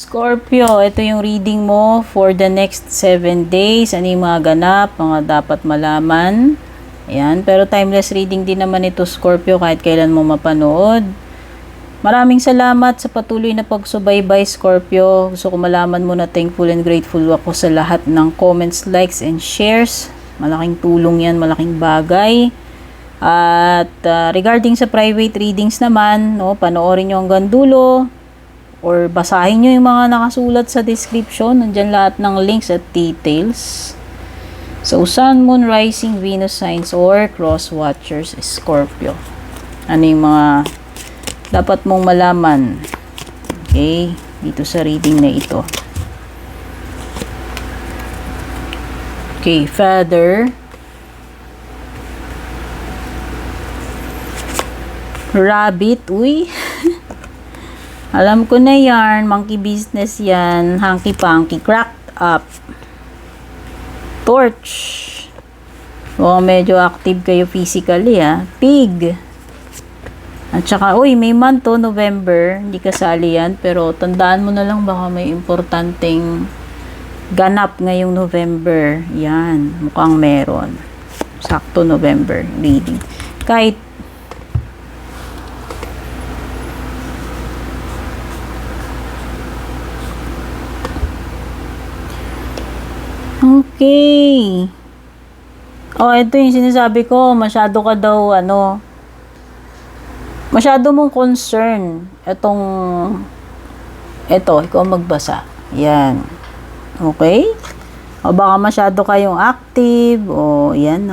Scorpio, ito yung reading mo for the next 7 days. Ano yung mga ganap, mga dapat malaman. Ayan, pero timeless reading din naman ito, Scorpio, kahit kailan mo mapanood. Maraming salamat sa patuloy na pagsubaybay, Scorpio. Gusto ko malaman mo na thankful and grateful ako sa lahat ng comments, likes, and shares. Malaking tulong yan, malaking bagay. At regarding sa private readings naman, no, panoorin nyo hanggang dulo. Or basahin nyo yung mga nakasulat sa description. Nandyan lahat ng links at details. So, Sun, Moon, Rising, Venus signs or Cross Watchers, Scorpio. Ano yung mga dapat mong malaman? Okay, dito sa reading na ito. Okay, Father. Rabbit, uy. Alam ko na yan, monkey business yan, hanky-panky, cracked up. Torch. O, medyo active kayo physically, Pig. At saka, uy, may month to, November, hindi kasali yan, pero tandaan mo na lang baka may importanteng ganap ngayong November. Yan, mukhang meron. Sakto November reading. Kahit okay. Oh, ito yung sinasabi ko. Masyado ka daw, masyado mong concern. Ito, ikaw magbasa. Yan. Okay? O baka masyado kayong active. O, yan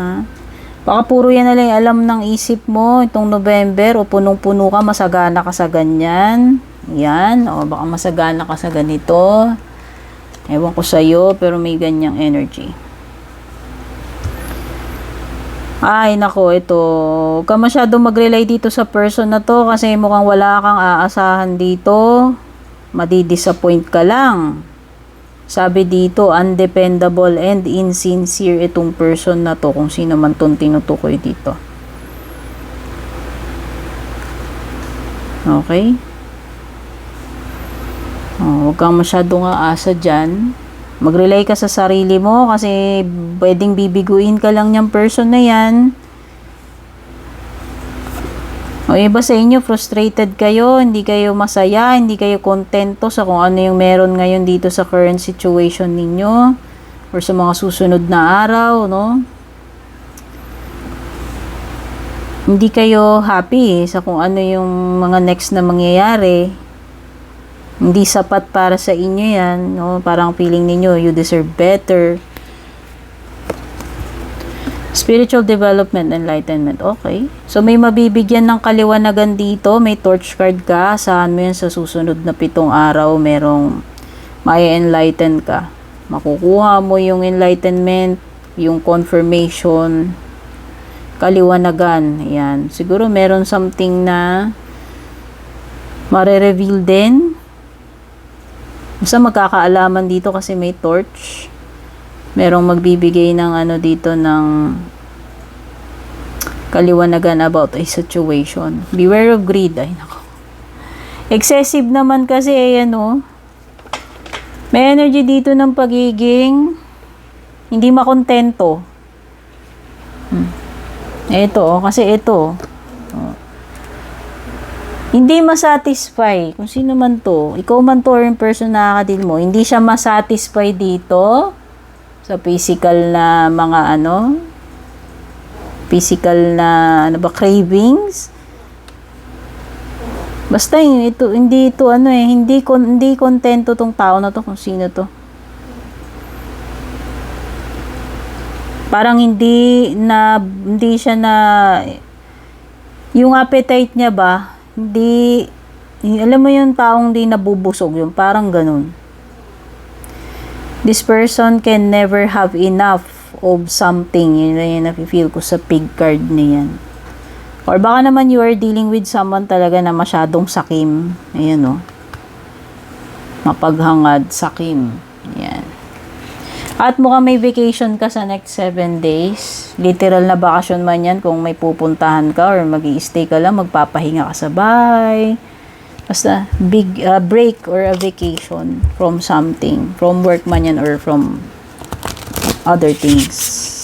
Baka puro yan na lang alam ng isip mo itong November. O punong-puno ka, masagana ka sa ganyan. Yan. O baka masagana ka sa ganito. Ewan ko sa'yo, pero may ganyang energy. Ay, nako, ito. Huwag ka masyadong mag-rely dito sa person na to kasi mukhang wala kang aasahan dito. Madi-disappoint ka lang. Sabi dito, undependable and insincere itong person na to kung sino man itong tinutukoy dito. Okay? Huwag kang masyadong aasa dyan. Mag-rely ka sa sarili mo kasi pwedeng bibiguin ka lang niyang person na yan. O iba sa inyo, frustrated kayo, hindi kayo masaya, hindi kayo kontento sa kung ano yung meron ngayon dito sa current situation ninyo or sa mga susunod na araw, no? Hindi kayo happy sa kung ano yung mga next na mangyayari. Hindi sapat para sa inyo yan, no? Parang feeling ninyo, you deserve better. Spiritual development, enlightenment. Okay. So, may mabibigyan ng kaliwanagan dito. May torch card ka. Saan mo yan sa susunod na 7 araw, merong mai-enlighten ka. Makukuha mo yung enlightenment, yung confirmation, kaliwanagan. Yan. Siguro meron something na mare-reveal din. Basta magkakaalaman dito kasi may torch. Merong magbibigay ng dito ng kaliwanagan about a situation. Beware of greed. Ay, nako. Excessive naman kasi, may energy dito ng pagiging hindi makontento. Ito, kasi ito. Hindi masatisfy. Kung sino man to, ikaw man to or yung person na nakakadil mo, hindi siya masatisfy dito sa physical na mga physical na cravings. Basta hindi kontento tong tao na to kung sino to. Parang hindi siya na yung appetite niya ba, hindi, alam mo yung taong di nabubusog, yung parang ganun. This person can never have enough of something. Yun na yung nafe-feel ko sa pig card niyan. Or baka naman you are dealing with someone talaga na masyadong sakim. Ayan, mapaghangad, sakim. Ayan. At mukhang may vacation ka sa next 7 days. Literal na bakasyon man yan kung may pupuntahan ka or mag-i-stay ka lang, magpapahinga ka sa bahay. Basta big break or a vacation from something, from work man yan or from other things.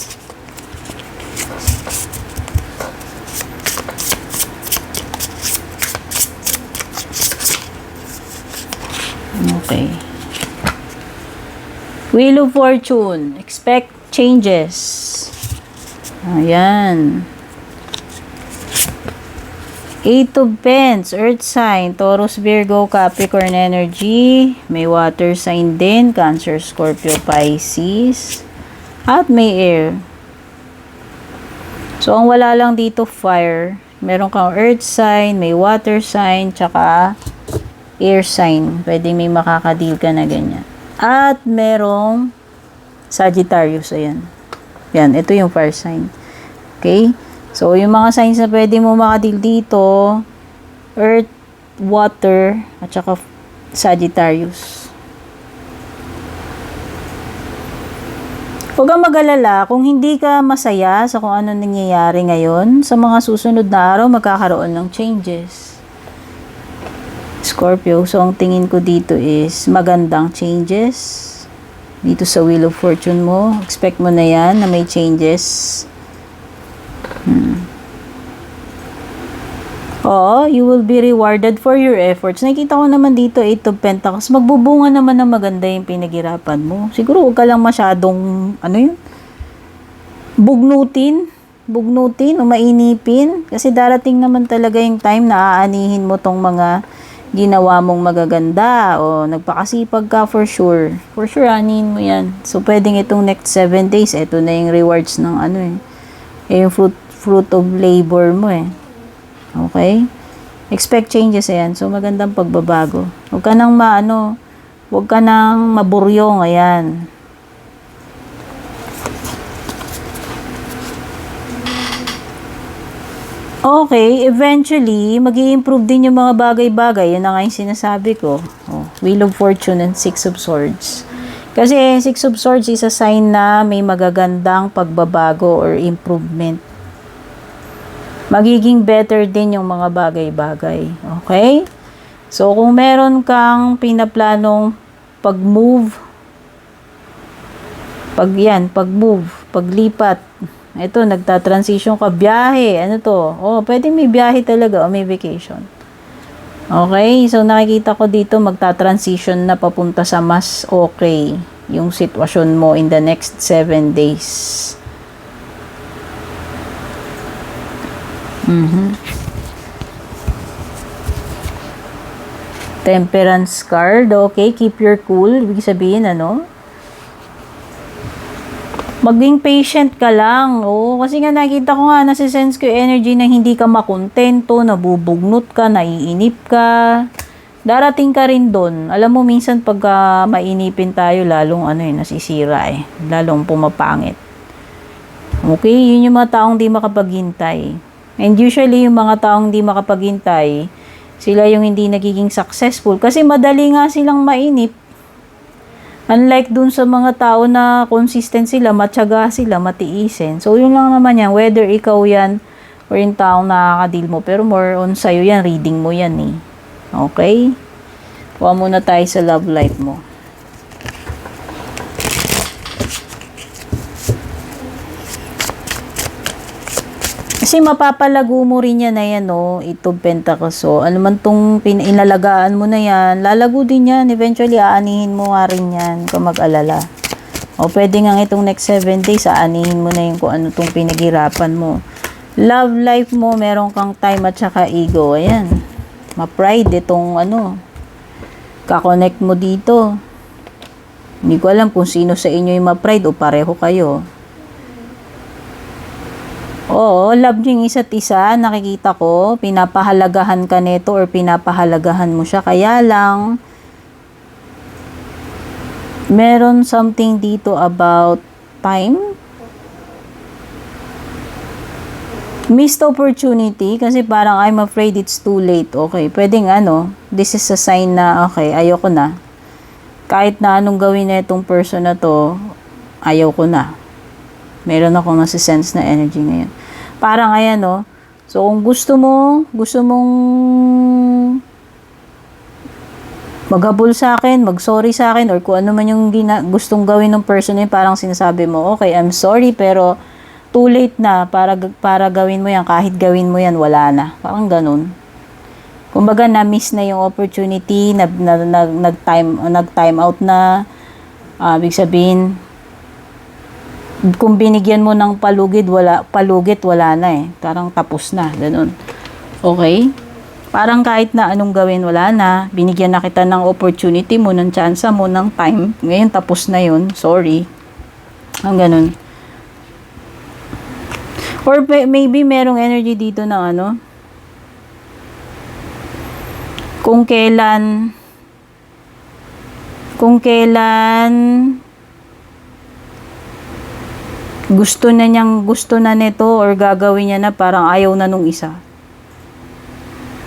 Okay. Wheel of Fortune. Expect changes. Ayan. Eight of Pents, Earth sign, Taurus, Virgo, Capricorn energy. May water sign din, Cancer, Scorpio, Pisces. At may air. So, ang wala lang dito, fire. Meron kang earth sign, may water sign, tsaka air sign. Pwede may makakadil ka na ganyan. At merong Sagittarius, ayan. Yan, ito yung fire sign. Okay? So, yung mga signs na pwede mo makadil dito, earth, water, at saka Sagittarius. Huwag kang mag-alala, kung hindi ka masaya sa kung ano nangyayari ngayon, sa mga susunod na araw, magkakaroon ng changes. Scorpio, so ang tingin ko dito is magandang changes. Dito sa Wheel of Fortune mo, expect mo na yan na may changes. Oo, you will be rewarded for your efforts. Nakikita ko naman dito, 8 of Pentacles. Magbubunga naman na maganda yung pinaghirapan mo. Siguro huwag ka lang masyadong, bugnutin o mainipin. Kasi darating naman talaga yung time na aanihin mo tong mga ginawa mong magaganda o nagpakasipag ka for sure. For sure, aanihin mo yan. So, pwedeng itong next 7 days, ito na yung rewards ng yung fruit of labor mo eh. Okay? Expect changes yan. So, magandang pagbabago. Huwag ka nang huwag ka nang maburyong. Ayan. Okay, eventually, mag-i-improve din yung mga bagay-bagay. Yan na nga yung sinasabi ko. Wheel of Fortune and Six of Swords. Kasi Six of Swords is a sign na may magagandang pagbabago or improvement. Magiging better din yung mga bagay-bagay. Okay? So, kung meron kang pinaplanong pag-move, paglipat, ito, nagta-transition ka, biyahe, pwede may biyahe talaga o may vacation. Okay? So, nakikita ko dito, magta-transition na papunta sa mas okay yung sitwasyon mo in the next 7 days. Temperance card. Okay, keep your cool. Ibig sabihin, maging patient ka lang. Kasi nga nakita ko nga, nasisense ko yung energy na hindi ka makontento, nabubugnot ka, naiinip ka. Darating ka rin doon. Alam mo, minsan pagka mainipin tayo, lalong nasisira eh. Lalong pumapangit. Okay, yun yung mga taong di makapaghintay. And usually, yung mga taong di makapaghintay, sila yung hindi nagiging successful. Kasi madali nga silang mainip. Unlike dun sa mga tao na consistent sila, matyaga sila, matiisin. So, yun lang naman yan. Whether ikaw yan or yung taong nakakadeal mo. Pero more on sa'yo yan, reading mo yan eh. Okay? Kuha muna tayo sa love life mo. Kasi mapapalago mo rin yan na yan, Ito Pentacles. So, ano man tong inalagaan mo na yan, lalago din yan. Eventually, aanihin mo nga rin yan kung mag-alala. O, pwede nga itong next 7 days, aanihin mo na yung kung ano tong pinaghirapan mo. Love life mo, meron kang time at saka ego. Ayan. Ma-pride itong kakonect mo dito. Hindi ko alam kung sino sa inyo yung ma-pride o pareho kayo. Oo, love niyo yung isa't isa, nakikita ko, pinapahalagahan ka nito or pinapahalagahan mo siya. Kaya lang, meron something dito about time. Missed opportunity, kasi parang I'm afraid it's too late. Okay, pwedeng this is a sign na, okay, ayoko na. Kahit na anong gawin na itong person na to, ayaw ko na. Meron akong nasisense na energy ngayon. Parang ayan, So, kung gusto mong maghabol sa akin, mag-sorry sa akin, or kung ano man yung gustong gawin ng person na yun, parang sinasabi mo, okay, I'm sorry, pero too late na para gawin mo yan. Kahit gawin mo yan, wala na. Parang ganun. Kumbaga, na-miss na yung opportunity, nag-time out na. Ibig sabihin, kung binigyan mo ng palugit, wala na eh. Parang tapos na, ganun. Okay? Parang kahit na anong gawin, wala na. Binigyan na kita ng opportunity mo, ng chance mo, ng time. Ngayon, tapos na yun. Sorry. Ang ganun. Or maybe merong energy dito na ano. Kung kailan gusto na nito or gagawin niya na parang ayaw na nung isa.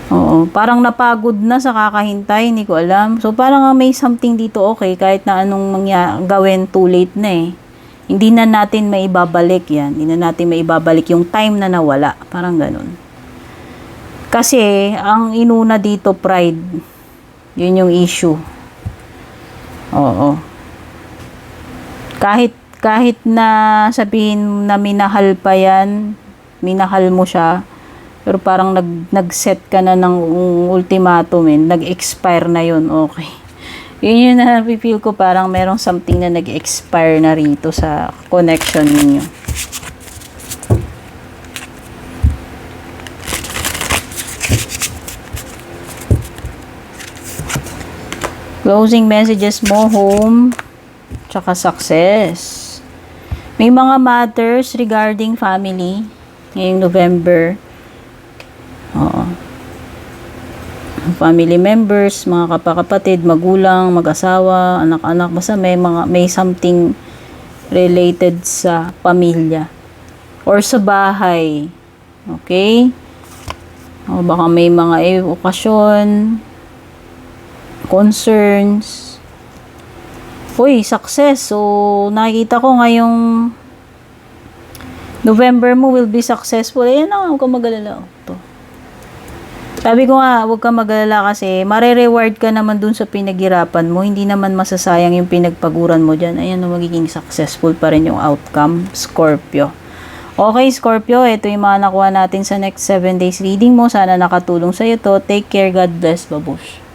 Oo, parang napagod na sa kakahintay, hindi ko alam. So, parang may something dito, okay, kahit na anong gawin, too late na eh. Hindi na natin maibabalik yan. Hindi na natin maibabalik yung time na nawala. Parang ganun. Kasi, ang inuna dito, pride. Yun yung issue. Oo. Kahit na sabihin na minahal pa yan, minahal mo siya, pero parang nag-set ka na ng ultimatum, nag-expire na yun, okay. Yun yung na-feel ko, parang merong something na nag-expire na rito sa connection ninyo. Closing messages mo, home, tsaka success. May mga matters regarding family ngayong November. Oo. Family members, mga kapatid, magulang, mag-asawa, anak-anak, basta may something related sa pamilya or sa bahay. Okay? O baka may mga okasyon, concerns. Uy, success. So, nakikita ko ngayong November mo will be successful. Ayan na, huwag kang mag-alala. Ito. Sabi ko nga, huwag kang mag-alala kasi mare-reward ka naman dun sa pinaghirapan mo. Hindi naman masasayang yung pinagpaguran mo dyan. Ayan na, magiging successful pa rin yung outcome, Scorpio. Okay, Scorpio, ito yung mga nakuha natin sa next 7 days reading mo. Sana nakatulong sa'yo to. Take care. God bless. Babush.